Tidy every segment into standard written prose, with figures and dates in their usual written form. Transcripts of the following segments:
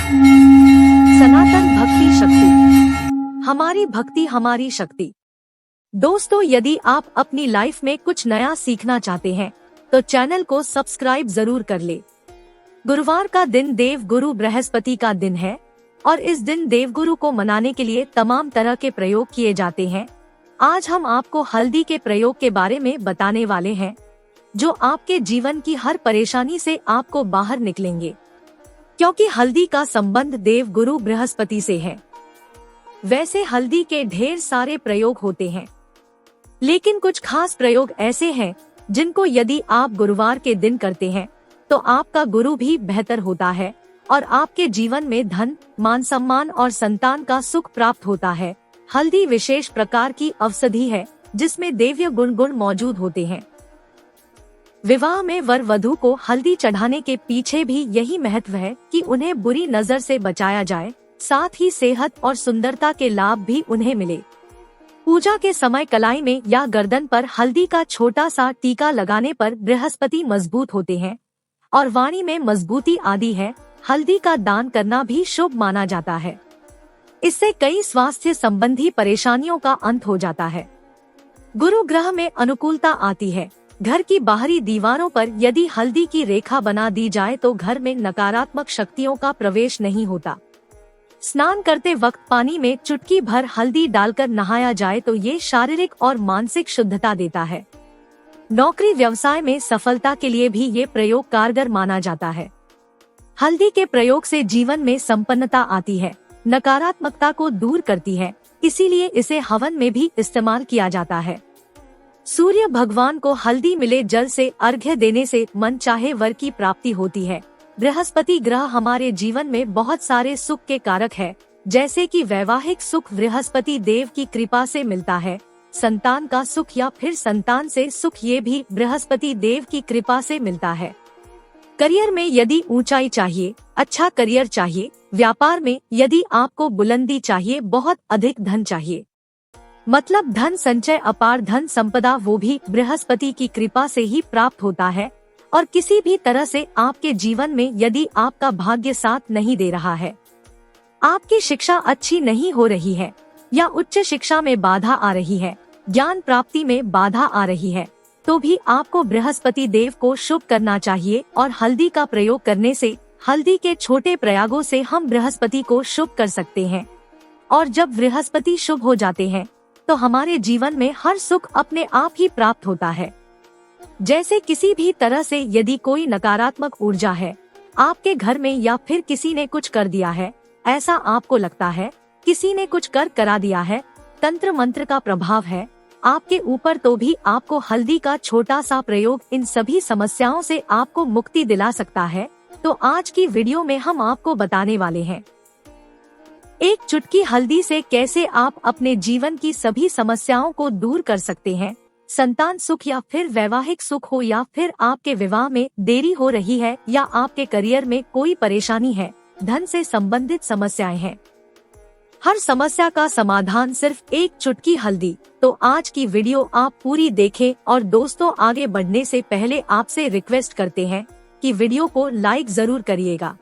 सनातन भक्ति शक्ति, हमारी भक्ति हमारी शक्ति। दोस्तों, यदि आप अपनी लाइफ में कुछ नया सीखना चाहते हैं तो चैनल को सब्सक्राइब जरूर कर ले। गुरुवार का दिन देव गुरु बृहस्पति का दिन है और इस दिन देवगुरु को मनाने के लिए तमाम तरह के प्रयोग किए जाते हैं। आज हम आपको हल्दी के प्रयोग के बारे में बताने वाले हैं, जो आपके जीवन की हर परेशानी से आपको बाहर निकलेंगे, क्योंकि हल्दी का संबंध देव गुरु बृहस्पति से है। वैसे हल्दी के ढेर सारे प्रयोग होते हैं, लेकिन कुछ खास प्रयोग ऐसे हैं जिनको यदि आप गुरुवार के दिन करते हैं तो आपका गुरु भी बेहतर होता है और आपके जीवन में धन, मान सम्मान और संतान का सुख प्राप्त होता है। हल्दी विशेष प्रकार की औषधि है जिसमें दैवीय गुण मौजूद होते हैं। विवाह में वर वधू को हल्दी चढ़ाने के पीछे भी यही महत्व है कि उन्हें बुरी नजर से बचाया जाए, साथ ही सेहत और सुंदरता के लाभ भी उन्हें मिले। पूजा के समय कलाई में या गर्दन पर हल्दी का छोटा सा टीका लगाने पर बृहस्पति मजबूत होते हैं और वाणी में मजबूती आदि है। हल्दी का दान करना भी शुभ माना जाता है। इससे कई स्वास्थ्य संबंधी परेशानियों का अंत हो जाता है। गुरु ग्रह में अनुकूलता आती है। घर की बाहरी दीवारों पर यदि हल्दी की रेखा बना दी जाए तो घर में नकारात्मक शक्तियों का प्रवेश नहीं होता। स्नान करते वक्त पानी में चुटकी भर हल्दी डालकर नहाया जाए तो ये शारीरिक और मानसिक शुद्धता देता है। नौकरी व्यवसाय में सफलता के लिए भी ये प्रयोग कारगर माना जाता है। हल्दी के प्रयोग से जीवन में संपन्नता आती है, नकारात्मकता को दूर करती है, इसीलिए इसे हवन में भी इस्तेमाल किया जाता है। सूर्य भगवान को हल्दी मिले जल से अर्घ्य देने से मन चाहे वर की प्राप्ति होती है। बृहस्पति ग्रह हमारे जीवन में बहुत सारे सुख के कारक है, जैसे कि वैवाहिक सुख बृहस्पति देव की कृपा से मिलता है। संतान का सुख या फिर संतान से सुख ये भी बृहस्पति देव की कृपा से मिलता है। करियर में यदि ऊंचाई चाहिए, अच्छा करियर चाहिए, व्यापार में यदि आपको बुलंदी चाहिए, बहुत अधिक धन चाहिए, मतलब धन संचय, अपार धन संपदा, वो भी बृहस्पति की कृपा से ही प्राप्त होता है। और किसी भी तरह से आपके जीवन में यदि आपका भाग्य साथ नहीं दे रहा है, आपकी शिक्षा अच्छी नहीं हो रही है या उच्च शिक्षा में बाधा आ रही है, ज्ञान प्राप्ति में बाधा आ रही है, तो भी आपको बृहस्पति देव को शुभ करना चाहिए और हल्दी का प्रयोग करने से, हल्दी के छोटे प्रयोगों से हम बृहस्पति को शुभ कर सकते हैं। और जब बृहस्पति शुभ हो जाते हैं तो हमारे जीवन में हर सुख अपने आप ही प्राप्त होता है। जैसे किसी भी तरह से यदि कोई नकारात्मक ऊर्जा है आपके घर में या फिर किसी ने कुछ कर दिया है, ऐसा आपको लगता है, किसी ने कुछ करा दिया है, तंत्र मंत्र का प्रभाव है आपके ऊपर, तो भी आपको हल्दी का छोटा सा प्रयोग इन सभी समस्याओं से आपको मुक्ति दिला सकता है। तो आज की वीडियो में हम आपको बताने वाले हैं एक चुटकी हल्दी से कैसे आप अपने जीवन की सभी समस्याओं को दूर कर सकते हैं। संतान सुख या फिर वैवाहिक सुख हो, या फिर आपके विवाह में देरी हो रही है, या आपके करियर में कोई परेशानी है, धन से संबंधित समस्याएं हैं, हर समस्या का समाधान सिर्फ एक चुटकी हल्दी। तो आज की वीडियो आप पूरी देखें। और दोस्तों, आगे बढ़ने से पहले आपसे रिक्वेस्ट करते हैं कि वीडियो को लाइक जरूर करिएगा,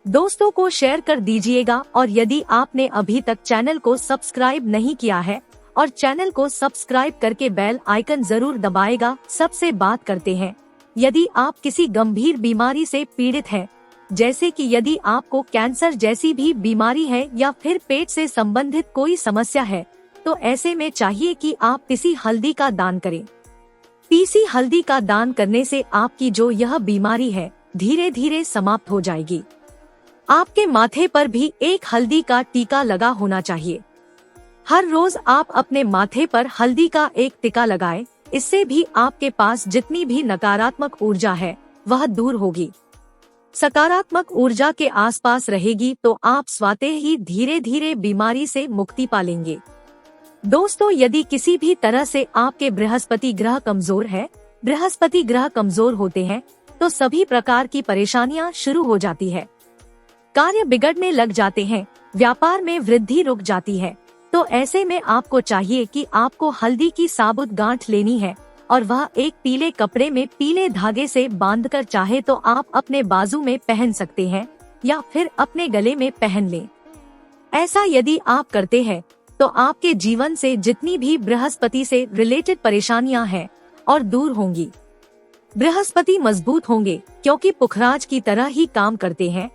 दोस्तों को शेयर कर दीजिएगा, और यदि आपने अभी तक चैनल को सब्सक्राइब नहीं किया है और चैनल को सब्सक्राइब करके बेल आइकन जरूर दबाएगा। सबसे बात करते हैं, यदि आप किसी गंभीर बीमारी से पीड़ित हैं, जैसे कि यदि आपको कैंसर जैसी भी बीमारी है या फिर पेट से संबंधित कोई समस्या है, तो ऐसे में चाहिए कि आप पीसी हल्दी का दान करें। पीसी हल्दी का दान करने से आपकी जो यह बीमारी है धीरे धीरे समाप्त हो जाएगी। आपके माथे पर भी एक हल्दी का टीका लगा होना चाहिए। हर रोज आप अपने माथे पर हल्दी का एक टीका लगाएं, इससे भी आपके पास जितनी भी नकारात्मक ऊर्जा है वह दूर होगी, सकारात्मक ऊर्जा के आसपास रहेगी, तो आप स्वतः ही धीरे धीरे बीमारी से मुक्ति पालेंगे। दोस्तों, यदि किसी भी तरह से आपके बृहस्पति ग्रह कमजोर है, बृहस्पति ग्रह कमजोर होते हैं तो सभी प्रकार की परेशानियां शुरू हो जाती है, कार्य बिगड़ने लग जाते हैं, व्यापार में वृद्धि रुक जाती है। तो ऐसे में आपको चाहिए कि आपको हल्दी की साबुत गांठ लेनी है और वह एक पीले कपड़े में पीले धागे से बांधकर चाहे तो आप अपने बाजू में पहन सकते हैं, या फिर अपने गले में पहन लें। ऐसा यदि आप करते हैं तो आपके जीवन से जितनी भी बृहस्पति से रिलेटेड परेशानियां हैं और दूर होंगी। बृहस्पति मजबूत होंगे क्योंकि पुखराज की तरह ही काम करते हैं।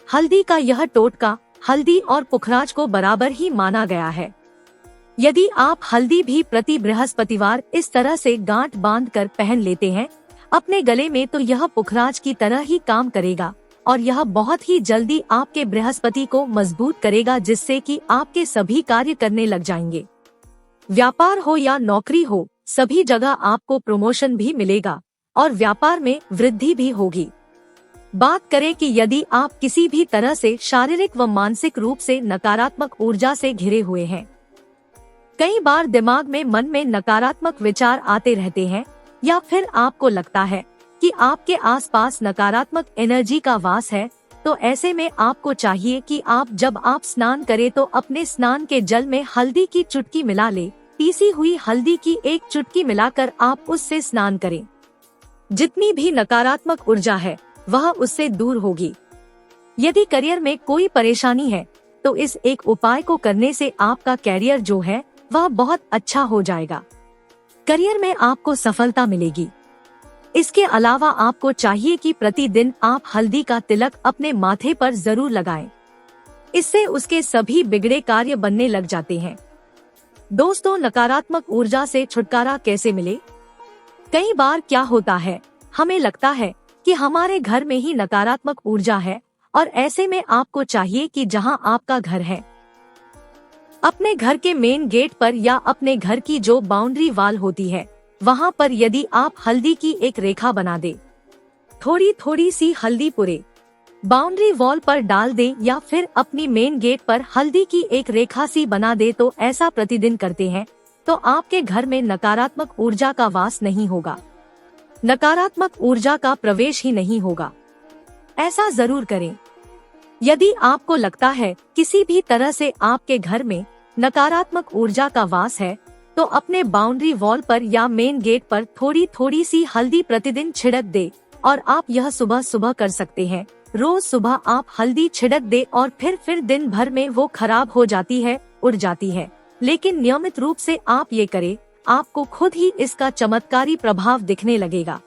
हल्दी का यह टोटका हल्दी और पुखराज को बराबर ही माना गया है। यदि आप हल्दी भी प्रति बृहस्पतिवार इस तरह से गांठ बांध कर पहन लेते हैं अपने गले में, तो यह पुखराज की तरह ही काम करेगा और यह बहुत ही जल्दी आपके बृहस्पति को मजबूत करेगा, जिससे कि आपके सभी कार्य करने लग जाएंगे। व्यापार हो या नौकरी हो, सभी जगह आपको प्रमोशन भी मिलेगा और व्यापार में वृद्धि भी होगी। बात करें कि यदि आप किसी भी तरह से शारीरिक व मानसिक रूप से नकारात्मक ऊर्जा से घिरे हुए हैं, कई बार दिमाग में मन में नकारात्मक विचार आते रहते हैं या फिर आपको लगता है कि आपके आसपास नकारात्मक एनर्जी का वास है, तो ऐसे में आपको चाहिए कि जब आप स्नान करें तो अपने स्नान के जल में हल्दी की चुटकी मिला ले। पीसी हुई हल्दी की एक चुटकी मिलाकर आप उससे स्नान करें। जितनी भी नकारात्मक ऊर्जा है वह उससे दूर होगी। यदि करियर में कोई परेशानी है तो इस एक उपाय को करने से आपका कैरियर जो है वह बहुत अच्छा हो जाएगा। करियर में आपको सफलता मिलेगी। इसके अलावा आपको चाहिए कि प्रतिदिन आप हल्दी का तिलक अपने माथे पर जरूर लगाएं। इससे उसके सभी बिगड़े कार्य बनने लग जाते हैं। दोस्तों, नकारात्मक ऊर्जा से छुटकारा कैसे मिले? कई बार क्या होता है, हमें लगता है कि हमारे घर में ही नकारात्मक ऊर्जा है और ऐसे में आपको चाहिए कि जहां आपका घर है, अपने घर के मेन गेट पर या अपने घर की जो बाउंड्री वाल होती है वहां पर यदि आप हल्दी की एक रेखा बना दे, थोड़ी थोड़ी सी हल्दी पूरे बाउंड्री वॉल पर डाल दे या फिर अपनी मेन गेट पर हल्दी की एक रेखा सी बना दे, तो ऐसा प्रतिदिन करते हैं तो आपके घर में नकारात्मक ऊर्जा का वास नहीं होगा, नकारात्मक ऊर्जा का प्रवेश ही नहीं होगा। ऐसा जरूर करें। यदि आपको लगता है किसी भी तरह से आपके घर में नकारात्मक ऊर्जा का वास है, तो अपने बाउंड्री वॉल पर या मेन गेट पर थोड़ी थोड़ी सी हल्दी प्रतिदिन छिड़क दे। और आप यह सुबह सुबह कर सकते हैं। रोज सुबह आप हल्दी छिड़क दे और फिर दिन भर में वो खराब हो जाती है, उड़ जाती है। लेकिन नियमित रूप से आप ये करें, आपको खुद ही इसका चमत्कारी प्रभाव दिखने लगेगा।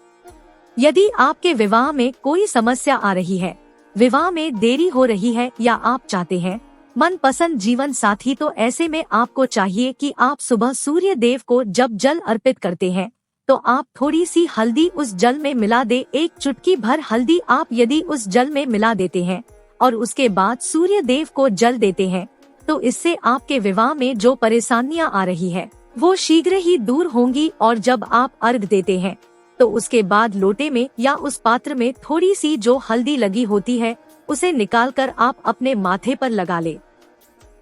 यदि आपके विवाह में कोई समस्या आ रही है, विवाह में देरी हो रही है या आप चाहते हैं मनपसंद जीवन साथी, तो ऐसे में आपको चाहिए कि आप सुबह सूर्य देव को जब जल अर्पित करते हैं तो आप थोड़ी सी हल्दी उस जल में मिला दे। एक चुटकी भर हल्दी आप यदि उस जल में मिला देते हैं और उसके बाद सूर्य देव को जल देते हैं, तो इससे आपके विवाह में जो परेशानियां आ रही है वो शीघ्र ही दूर होंगी। और जब आप अर्घ देते हैं तो उसके बाद लोटे में या उस पात्र में थोड़ी सी जो हल्दी लगी होती है उसे निकालकर आप अपने माथे पर लगा ले।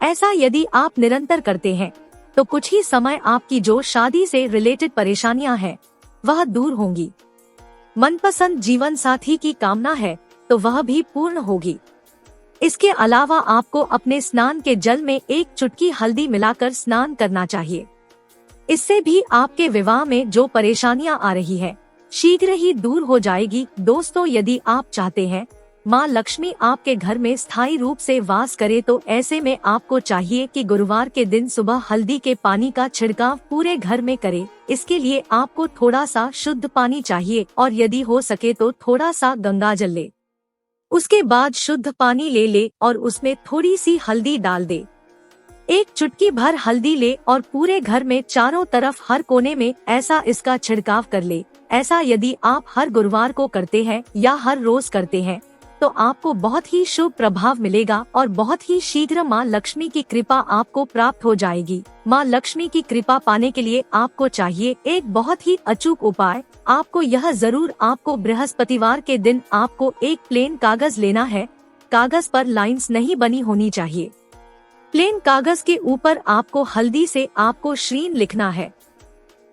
ऐसा यदि आप निरंतर करते हैं तो कुछ ही समय आपकी जो शादी से रिलेटेड परेशानियां हैं वह दूर होंगी। मनपसंद जीवन साथी की कामना है तो वह भी पूर्ण होगी। इसके अलावा आपको अपने स्नान के जल में एक चुटकी हल्दी मिलाकर स्नान करना चाहिए। इससे भी आपके विवाह में जो परेशानियां आ रही है शीघ्र ही दूर हो जाएगी। दोस्तों, यदि आप चाहते हैं माँ लक्ष्मी आपके घर में स्थायी रूप से वास करे, तो ऐसे में आपको चाहिए कि गुरुवार के दिन सुबह हल्दी के पानी का छिड़काव पूरे घर में करें। इसके लिए आपको थोड़ा सा शुद्ध पानी चाहिए और यदि हो सके तो थोड़ा सा गंगा जल ले। उसके बाद शुद्ध पानी ले और उसमें थोड़ी सी हल्दी डाल दे। एक चुटकी भर हल्दी ले और पूरे घर में चारों तरफ हर कोने में ऐसा इसका छिड़काव कर ले। ऐसा यदि आप हर गुरुवार को करते हैं या हर रोज करते हैं तो आपको बहुत ही शुभ प्रभाव मिलेगा और बहुत ही शीघ्र माँ लक्ष्मी की कृपा आपको प्राप्त हो जाएगी। माँ लक्ष्मी की कृपा पाने के लिए आपको चाहिए एक बहुत ही अचूक उपाय। आपको यह जरूर आपको बृहस्पतिवार के दिन आपको एक प्लेन कागज लेना है। कागज पर लाइंस नहीं बनी होनी चाहिए। प्लेन कागज के ऊपर आपको हल्दी से आपको श्रीन लिखना है।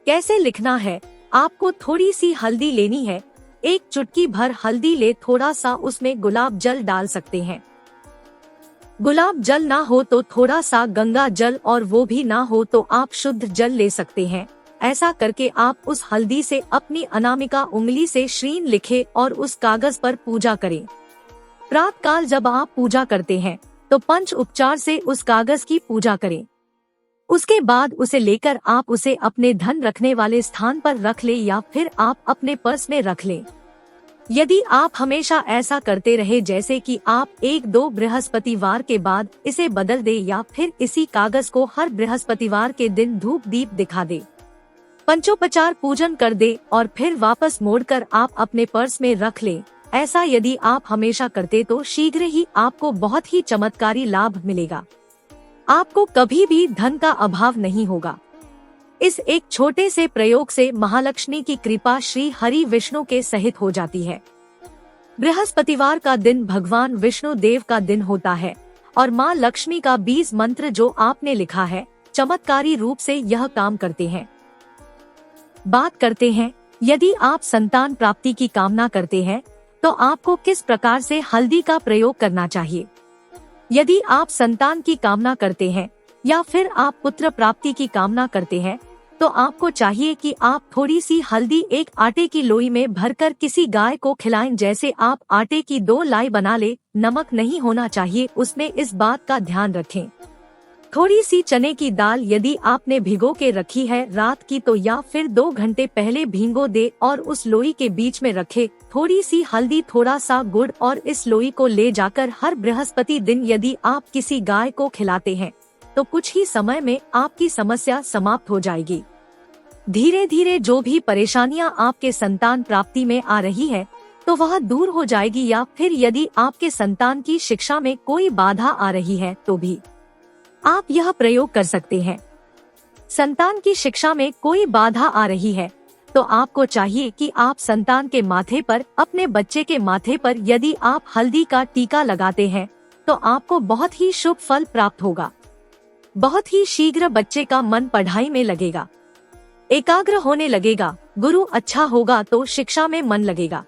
कैसे लिखना है? आपको थोड़ी सी हल्दी लेनी है, एक चुटकी भर हल्दी ले, थोड़ा सा उसमें गुलाब जल डाल सकते हैं। गुलाब जल ना हो तो थोड़ा सा गंगा जल, और वो भी ना हो तो आप शुद्ध जल ले सकते हैं। ऐसा करके आप उस हल्दी से अपनी अनामिका उंगली से श्रीन लिखे और उस कागज पर पूजा करें। प्रातः काल जब आप पूजा करते हैं तो पंच उपचार से उस कागज की पूजा करें। उसके बाद उसे लेकर आप उसे अपने धन रखने वाले स्थान पर रख ले या फिर आप अपने पर्स में रख लें। यदि आप हमेशा ऐसा करते रहे जैसे कि आप 1-2 बृहस्पतिवार के बाद इसे बदल दे या फिर इसी कागज को हर बृहस्पतिवार के दिन धूप दीप दिखा दे, पंचोपचार पूजन कर दे और फिर वापस मोड़कर आप अपने पर्स में रख लें, ऐसा यदि आप हमेशा करते तो शीघ्र ही आपको बहुत ही चमत्कारी लाभ मिलेगा। आपको कभी भी धन का अभाव नहीं होगा। इस एक छोटे से प्रयोग से महालक्ष्मी की कृपा श्री हरि विष्णु के सहित हो जाती है। बृहस्पतिवार का दिन भगवान विष्णु देव का दिन होता है और माँ लक्ष्मी का बीज मंत्र जो आपने लिखा है चमत्कारी रूप से यह काम करते हैं। बात करते हैं, यदि आप संतान प्राप्ति की कामना करते हैं तो आपको किस प्रकार से हल्दी का प्रयोग करना चाहिए। यदि आप संतान की कामना करते हैं या फिर आप पुत्र प्राप्ति की कामना करते हैं तो आपको चाहिए कि आप थोड़ी सी हल्दी एक आटे की लोई में भरकर किसी गाय को खिलाएं। जैसे आप आटे की 2 लाई बना ले, नमक नहीं होना चाहिए उसमें, इस बात का ध्यान रखें। थोड़ी सी चने की दाल यदि आपने भिगो के रखी है रात की तो या फिर 2 घंटे पहले भिगो दे और उस लोई के बीच में रखे थोड़ी सी हल्दी, थोड़ा सा गुड़ और इस लोई को ले जाकर हर बृहस्पति दिन यदि आप किसी गाय को खिलाते हैं तो कुछ ही समय में आपकी समस्या समाप्त हो जाएगी। धीरे धीरे जो भी परेशानियां आपके संतान प्राप्ति में आ रही है तो वह दूर हो जाएगी। या फिर यदि आपके संतान की शिक्षा में कोई बाधा आ रही है तो भी आप यह प्रयोग कर सकते हैं। संतान की शिक्षा में कोई बाधा आ रही है तो आपको चाहिए कि आप संतान के माथे पर, अपने बच्चे के माथे पर यदि आप हल्दी का टीका लगाते हैं तो आपको बहुत ही शुभ फल प्राप्त होगा। बहुत ही शीघ्र बच्चे का मन पढ़ाई में लगेगा, एकाग्र होने लगेगा, गुरु अच्छा होगा तो शिक्षा में मन लगेगा।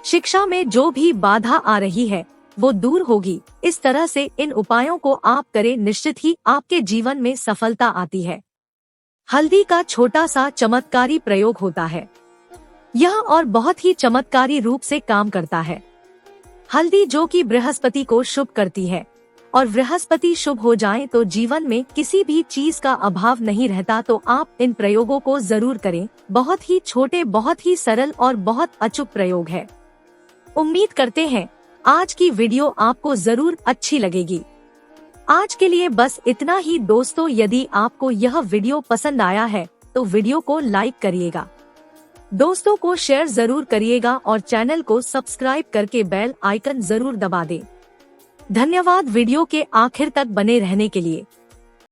शिक्षा में जो भी बाधा आ रही है वो दूर होगी। इस तरह से इन उपायों को आप करें, निश्चित ही आपके जीवन में सफलता आती है। हल्दी का छोटा सा चमत्कारी प्रयोग होता है, यह और बहुत ही चमत्कारी रूप से काम करता है। हल्दी जो कि बृहस्पति को शुभ करती है और बृहस्पति शुभ हो जाए तो जीवन में किसी भी चीज का अभाव नहीं रहता। तो आप इन प्रयोगों को जरूर करें। बहुत ही छोटे, बहुत ही सरल और बहुत अचूक प्रयोग है। उम्मीद करते हैं आज की वीडियो आपको जरूर अच्छी लगेगी। आज के लिए बस इतना ही दोस्तों। यदि आपको यह वीडियो पसंद आया है तो वीडियो को लाइक करिएगा, दोस्तों को शेयर जरूर करिएगा और चैनल को सब्सक्राइब करके बेल आइकन जरूर दबा दें। धन्यवाद वीडियो के आखिर तक बने रहने के लिए।